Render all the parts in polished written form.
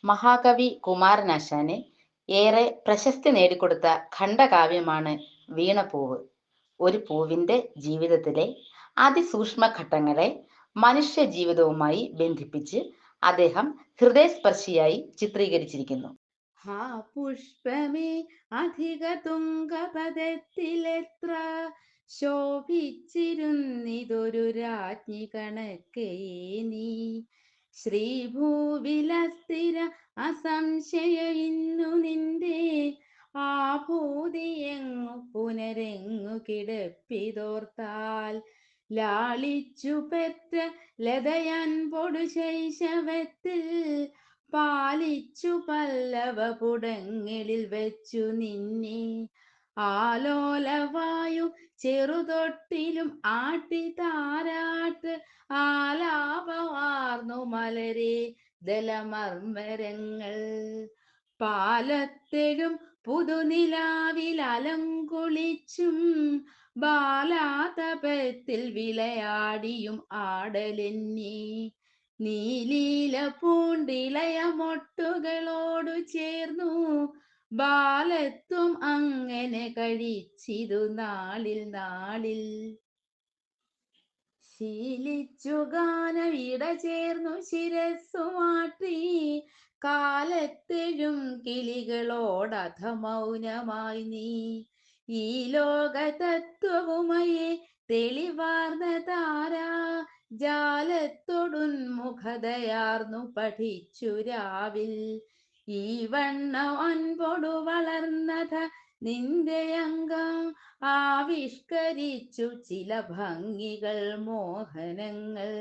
മഹാകവി കുമാരനാശാന് ഏറെ പ്രശസ്തി നേടിക്കൊടുത്ത ഖണ്ഡകാവ്യമാണ് വീണപൂവ്. ഒരു പൂവിന്റെ ജീവിതത്തിലെ അതിസൂക്ഷ്മ ഘട്ടങ്ങളെ മനുഷ്യജീവിതവുമായി ബന്ധിപ്പിച്ച് അദ്ദേഹം ഹൃദയസ്പർശിയായി ചിത്രീകരിച്ചിരിക്കുന്നു. ഹാ പുഷ്പമേ അധിക തുംഗപദത്തിലെത്ര ശോഭിച്ചിരുന്നിതൊരു രാജ്ഞി കണക്കേ നീ. ശ്രീഭൂവിലസ്ഥിര അസംശയ ഇന്നു നിന്റെ ആഭൂതിയെങ്ങു പുനരെങ്ങു കിടപ്പിതോർത്താൽ. ലാളിച്ചു പെറ്റ ലതയൻപൊടു ശൈശവത്തിൽ പാലിച്ചു പല്ലവ പുടങ്ങളിൽ വെച്ചു നിന്നെ. ആലോലവായു ചെറുതൊട്ടിലും ആട്ടി താരാട്ട് ആലാപമാർന്നു മലരെ ദലമർമരങ്ങൾ. പാലത്തെഴും പുതുനിലാവിൽ അലങ്കുളിച്ചും ബാലാതപത്തിൽ വിളയാടിയും ആടലെന്നെ. നീലീല പൂണ്ടിളയ മൊട്ടുകളോടു ചേർന്നു ബാലത്വം അങ്ങനെ കഴിച്ചിതു നാളിൽ നാളിൽ. ശീലിച്ചു ഗാനവിട ചേർന്നു ശിരസ്സു മാറ്റി കാലത്തെഴും കിളികളോടധ മൗനമായി നീ. ഈ ലോക തത്വവുമയെ തെളിവാർന്ന താരാ ജാലത്തോടുന്മുഖതയാർന്നു പഠിച്ചു രാവിൽ. ഈ വണ്ണം അൻപൊടു വളർന്നത നിന്റെ അംഗം ആവിഷ്കരിച്ചു ചില ഭംഗികൾ മോഹനങ്ങൾ.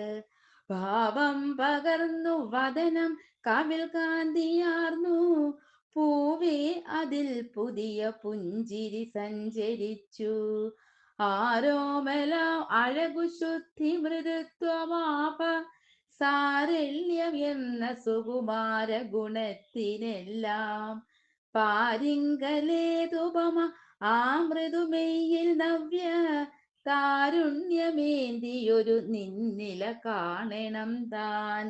ഭാവം പകർന്നു വദനം കവിൾ കാന്തിയാർന്നു പൂവേ അതിൽ പുതിയ പുഞ്ചിരി സഞ്ചരിച്ചു. ആരോമലാം അഴകു ശുദ്ധി മൃദുത്വമാപ സാരല്യം എന്ന സുകുമാര ഗുണത്തിനെല്ലാം പാരിങ്കലേതുപമ ആ മൃദുമെയ്യിൽ നവ്യ താരുണ്യമേന്തിയൊരു നിന്നില കാണണം താൻ.